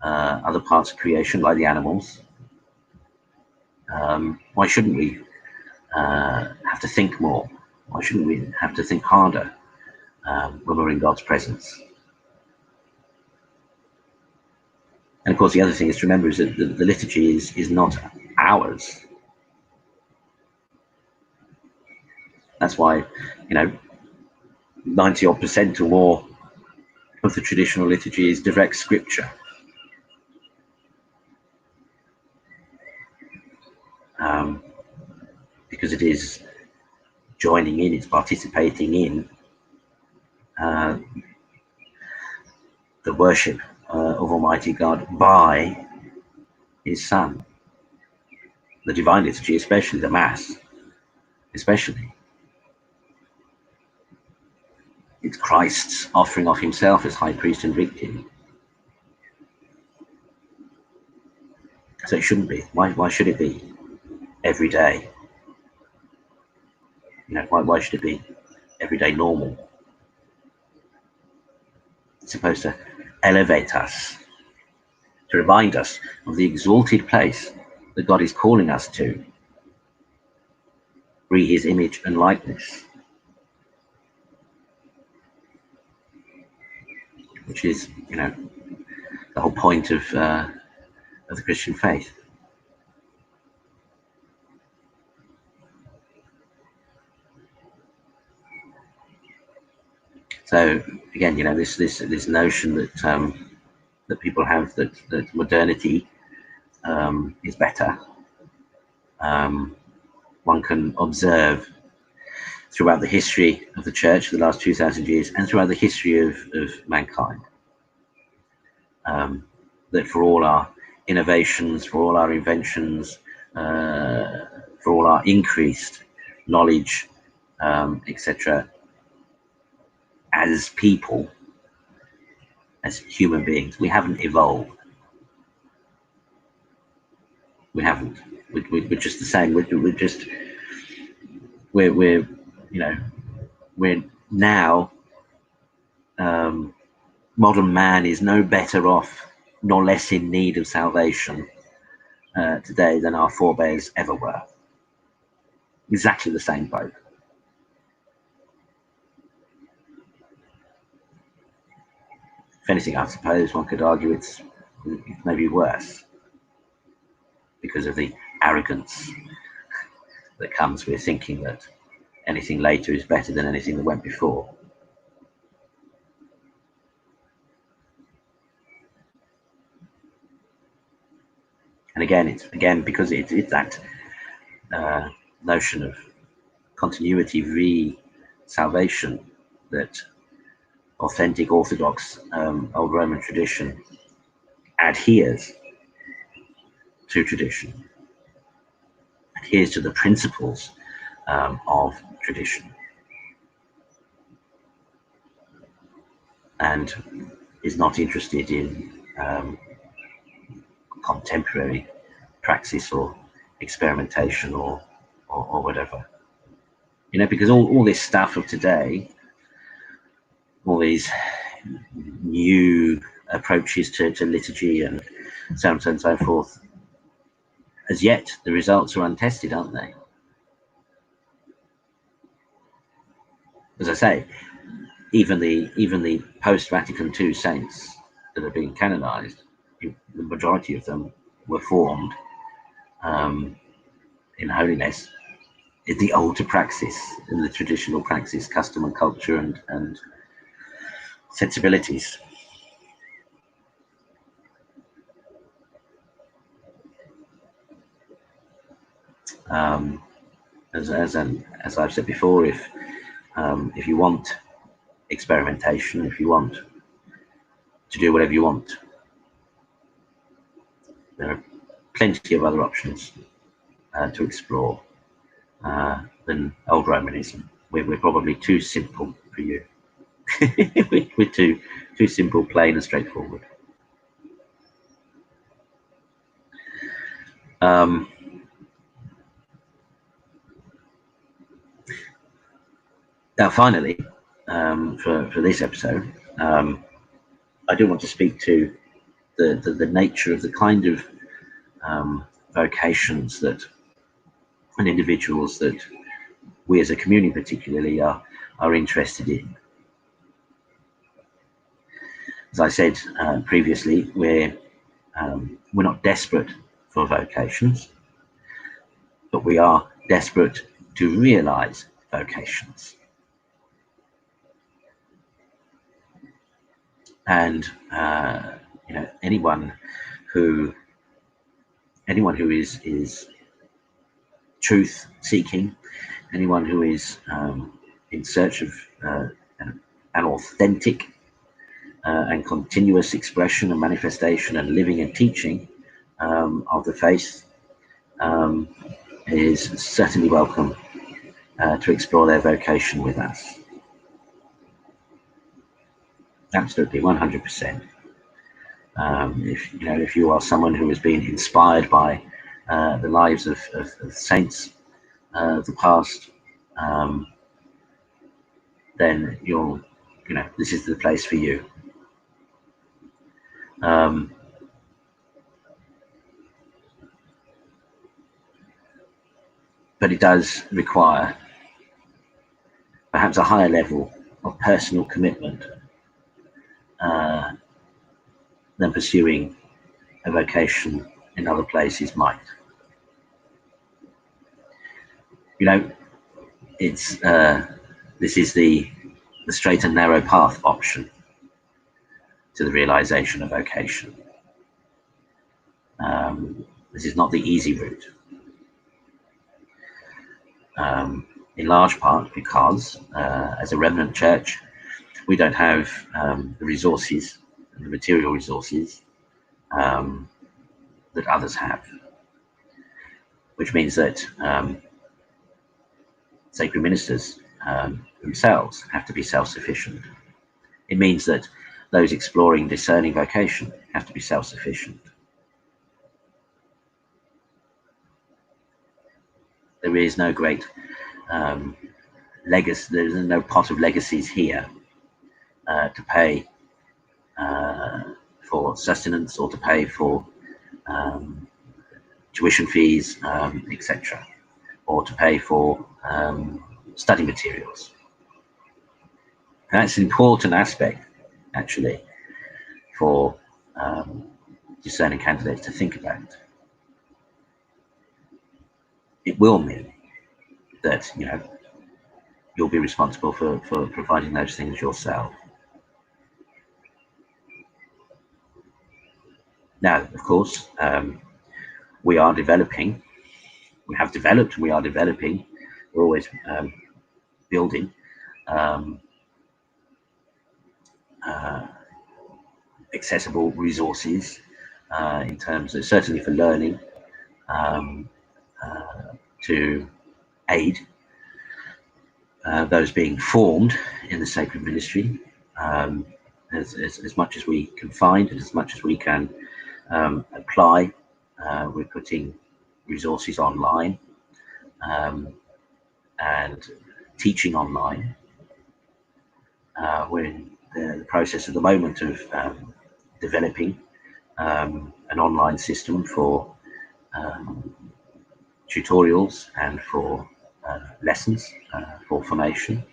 other parts of creation, like the animals. Why shouldn't we have to think more? Why shouldn't we have to think harder when we're in God's presence? And of course, the other thing is to remember is that the liturgy is not ours. That's why, 90% or more of the traditional liturgy is direct scripture. Because it is joining in, it's participating in the worship of Almighty God by His Son. The Divine Liturgy, especially the Mass, especially. It's Christ's offering of Himself as High Priest and Victim. So it shouldn't be. Why should it be every day? Why should it be everyday normal? It's supposed to elevate us, to remind us of the exalted place that God is calling us to, re His image and likeness, which is, the whole point of the Christian faith. So again, this notion that people have that modernity is better. One can observe throughout the history of the Church, the last 2,000 years, and throughout the history of mankind, that for all our innovations, for all our inventions, for all our increased knowledge, etc., as people, as human beings, we haven't evolved. We haven't. We're just the same. We're now. Modern man is no better off, nor less in need of salvation today than our forebears ever were. Exactly the same boat. If anything, I suppose one could argue it's maybe worse because of the arrogance that comes with thinking that anything later is better than anything that went before. And again, it's because it's that notion of continuity re salvation that authentic Orthodox Old Roman tradition adheres to tradition, adheres to the principles of tradition, and is not interested in contemporary praxis or experimentation or whatever. Because all this stuff of today, all these new approaches to liturgy and so on and so forth, as yet the results are untested, aren't they? As I say, even the post-Vatican II saints that are being canonized, the majority of them were formed in holiness in the older praxis, in the traditional praxis, custom and culture and sensibilities. As I've said before, if you want experimentation, if you want to do whatever you want, there are plenty of other options to explore than old Romanism. We're probably too simple for you. We're too simple, plain, and straightforward. Now, finally, for this episode, I do want to speak to the nature of the kind of vocations that and individuals that we as a community particularly are interested in. As I said previously, we're not desperate for vocations, but we are desperate to realize vocations. And anyone who is truth seeking, anyone who is in search of an authentic and continuous expression and manifestation and living and teaching of the faith is certainly welcome to explore their vocation with us. Absolutely, 100%. If you are someone who has been inspired by the lives of saints of the past, then this is the place for you. But it does require perhaps a higher level of personal commitment than pursuing a vocation in other places might. It's this is the straight and narrow path option to the realization of vocation. This is not the easy route. In large part because, as a remnant church, we don't have the resources, the material resources that others have, which means that sacred ministers themselves have to be self-sufficient. It means that those exploring discerning vocation have to be self-sufficient. There is no great legacy. There is no pot of legacies here to pay for sustenance or to pay for tuition fees, etc., or to pay for study materials. And that's an important aspect, actually, for discerning candidates to think about. It will mean that you'll be responsible for providing those things yourself. Now, of course, we have developed, we are developing, we're always building accessible resources in terms of, certainly for learning, to aid those being formed in the sacred ministry as much as we can find and as much as we can apply. We're putting resources online and teaching online. We're in the process at the moment of developing an online system for tutorials and for lessons for formation,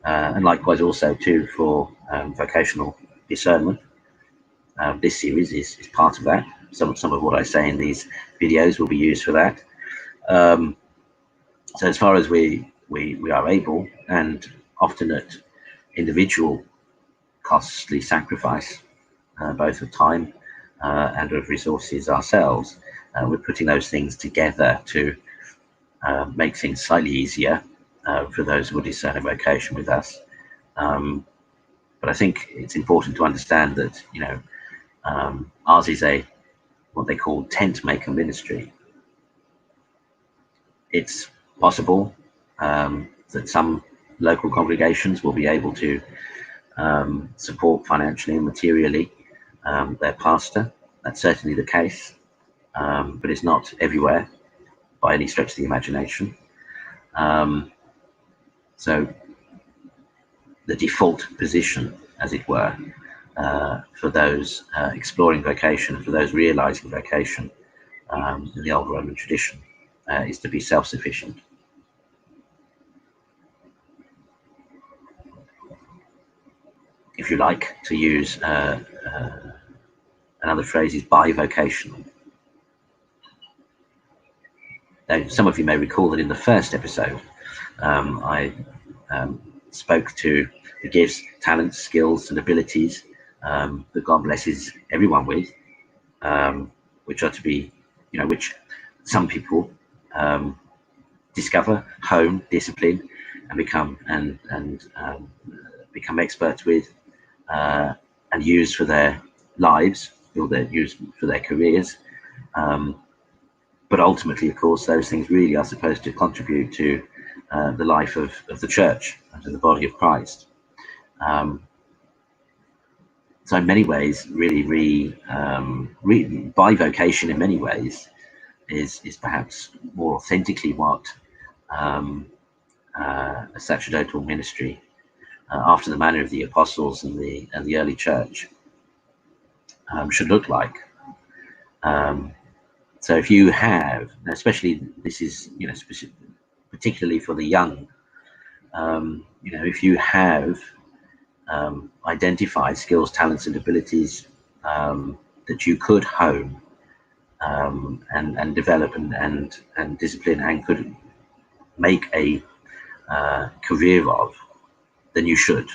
and likewise also too for vocational discernment. This series is part of that. Some of what I say in these videos will be used for that. So as far as we are able, and often at individual costly sacrifice, both of time and of resources ourselves, we're putting those things together to make things slightly easier for those who will discern a vocation with us. But I think it's important to understand that ours is what they call tent maker ministry. It's possible that some local congregations will be able to support financially and materially their pastor. That's certainly the case, but it's not everywhere by any stretch of the imagination. So the default position, as it were, for those exploring vocation, for those realizing vocation in the old Roman tradition, is to be self-sufficient. If you like to use another phrase, is bivocational. Now, some of you may recall that in the first episode, I spoke to the gifts, talents, skills, and abilities that God blesses everyone with, which are to be, which some people discover, hone, discipline, and become become experts with, and use for their lives, or use for their careers. But ultimately, of course, those things really are supposed to contribute to the life of the church and to the body of Christ. So in many ways, really, bivocation in many ways is perhaps more authentically what a sacerdotal ministry, after the manner of the apostles and the early church, should look like. So if you have, especially this is particularly for the young, if you have identified skills, talents, and abilities that you could hone and develop and discipline, and could make a career of, then you should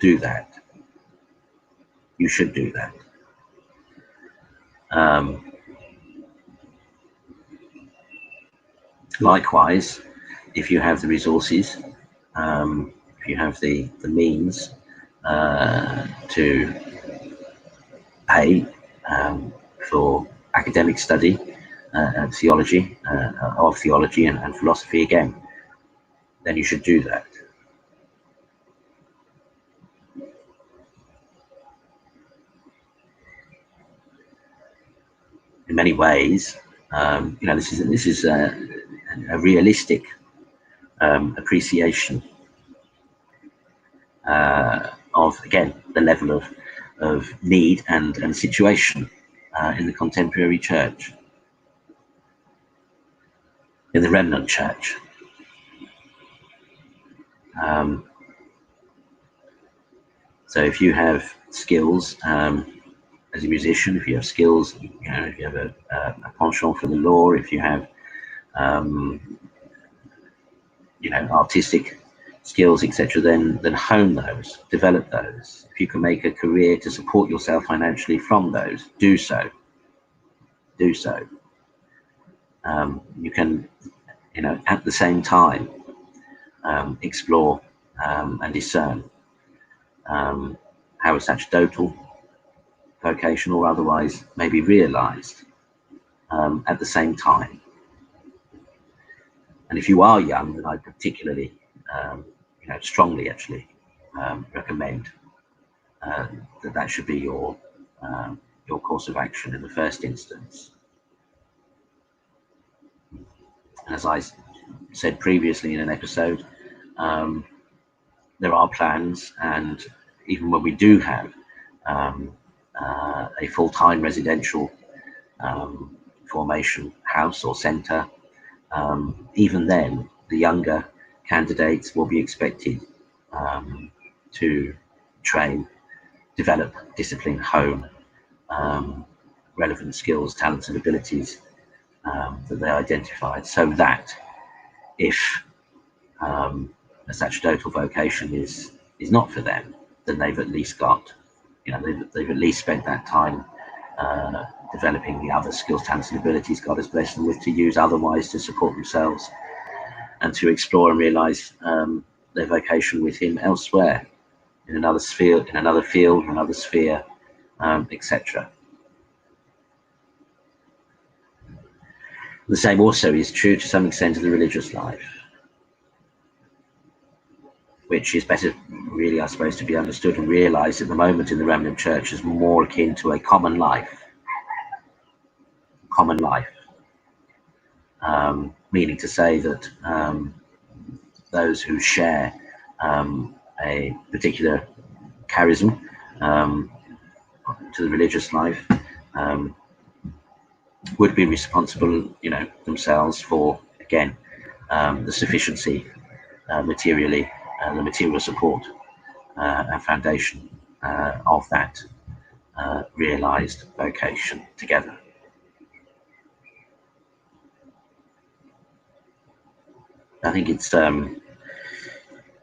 do that. You should do that. Likewise, if you have the resources, if you have the means to pay for academic study and theology, of theology and philosophy again, then you should do that. In many ways, this is a realistic appreciation of, again, the level of need and situation in the contemporary church, in the remnant church. So if you have skills as a musician, if you have skills, if you have a penchant for the law, if you have artistic skills, etc., then hone those, develop those. If you can make a career to support yourself financially from those, do so. You can, at the same time, explore and discern how a sacerdotal vocation or otherwise may be realized at the same time. And if you are young, then I particularly, strongly actually recommend that should be your course of action in the first instance. And as I said previously in an episode, there are plans, and even when we do have a full-time residential formation house or centre, even then the younger candidates will be expected to train, develop, discipline, hone relevant skills, talents and abilities that they identified, so that if a sacerdotal vocation is not for them, then they've at least got, they've at least spent that time developing the other skills, talents and abilities God has blessed them with, to use otherwise to support themselves and to explore and realize their vocation with Him elsewhere, in another sphere, in another field, another sphere, etc. The same also is true to some extent of the religious life. which is better, really, I suppose, to be understood and realized at the moment in the Roman Church as more akin to a common life. Common life, meaning to say that those who share a particular charism to the religious life would be responsible, themselves for, again, the sufficiency materially, the material support and foundation of that realized vocation together. I think it's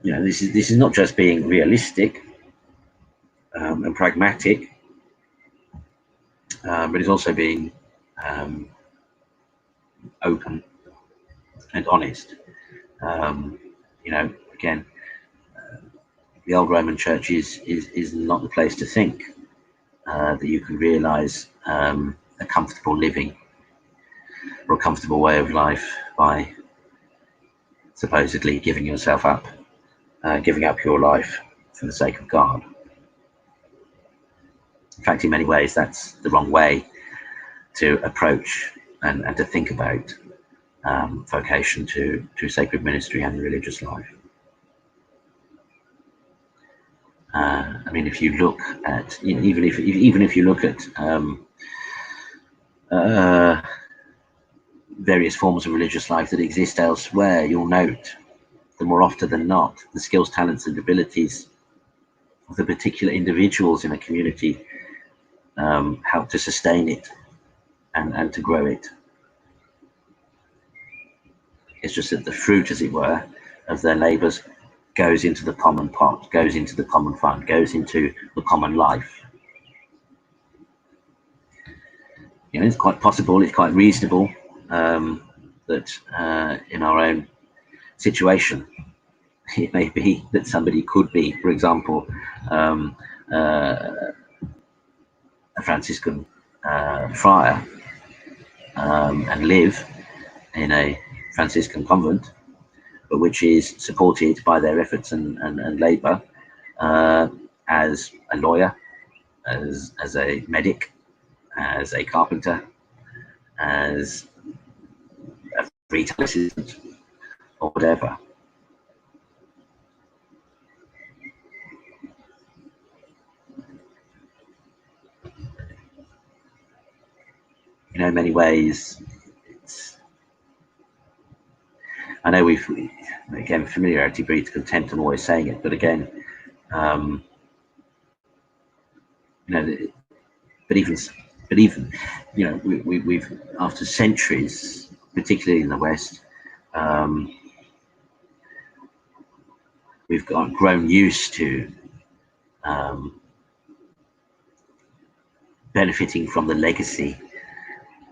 this is not just being realistic and pragmatic, but it's also being open and honest. Again, the old Roman Church is not the place to think that you can realize a comfortable living or a comfortable way of life by supposedly giving yourself up, giving up your life for the sake of God. In fact, in many ways, that's the wrong way to approach and to think about vocation to sacred ministry and the religious life. I mean, if you look at, even if you look at various forms of religious life that exist elsewhere, you'll note that more often than not, the skills, talents, and abilities of the particular individuals in a community help to sustain it and to grow it. It's just that the fruit, as it were, of their labours goes into the common pot, goes into the common fund, goes into the common life. It's quite possible, it's quite reasonable that in our own situation, it may be that somebody could be, for example, a Franciscan friar and live in a Franciscan convent, but which is supported by their efforts and labour as a lawyer, as a medic, as a carpenter, as a retail assistant, or whatever. In many ways, I know again, familiarity breeds contempt. I'm always saying it, but again, but even, we've after centuries, particularly in the West, we've grown used to benefiting from the legacy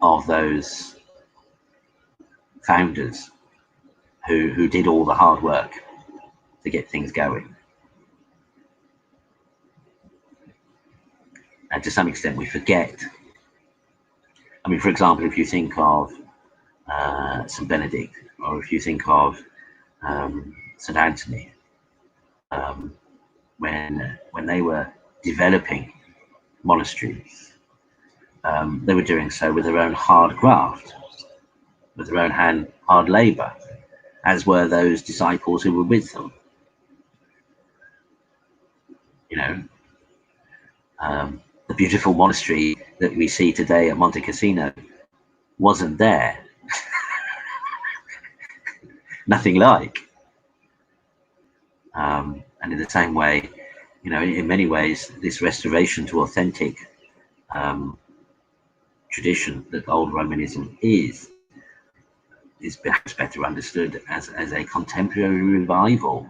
of those founders who did all the hard work to get things going. And to some extent we forget. I mean, for example, if you think of St. Benedict, or if you think of St. Anthony, when they were developing monasteries, they were doing so with their own hard graft, with their own hard labour, as were those disciples who were with them. The beautiful monastery that we see today at Monte Cassino wasn't there. Nothing like. And in the same way, in many ways, this restoration to authentic tradition that old Romanism is perhaps better understood as a contemporary revival,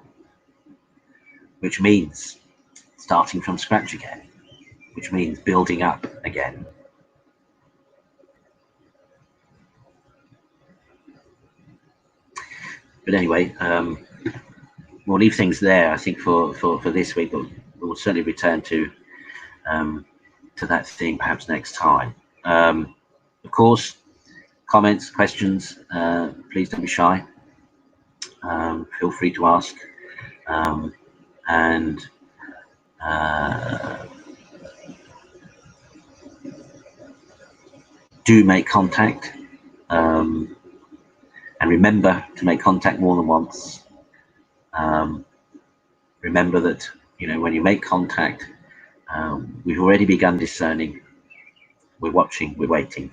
which means starting from scratch again, which means building up again. But anyway, we'll leave things there, I think, for this week, but we'll certainly return to that theme perhaps next time. Of course, comments, questions, please don't be shy. Feel free to ask. and do make contact, and remember to make contact more than once. Remember that, when you make contact, we've already begun discerning. We're watching, we're waiting,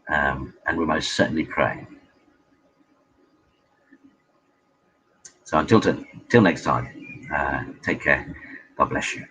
and we're most certainly praying. So until next time, take care. God bless you.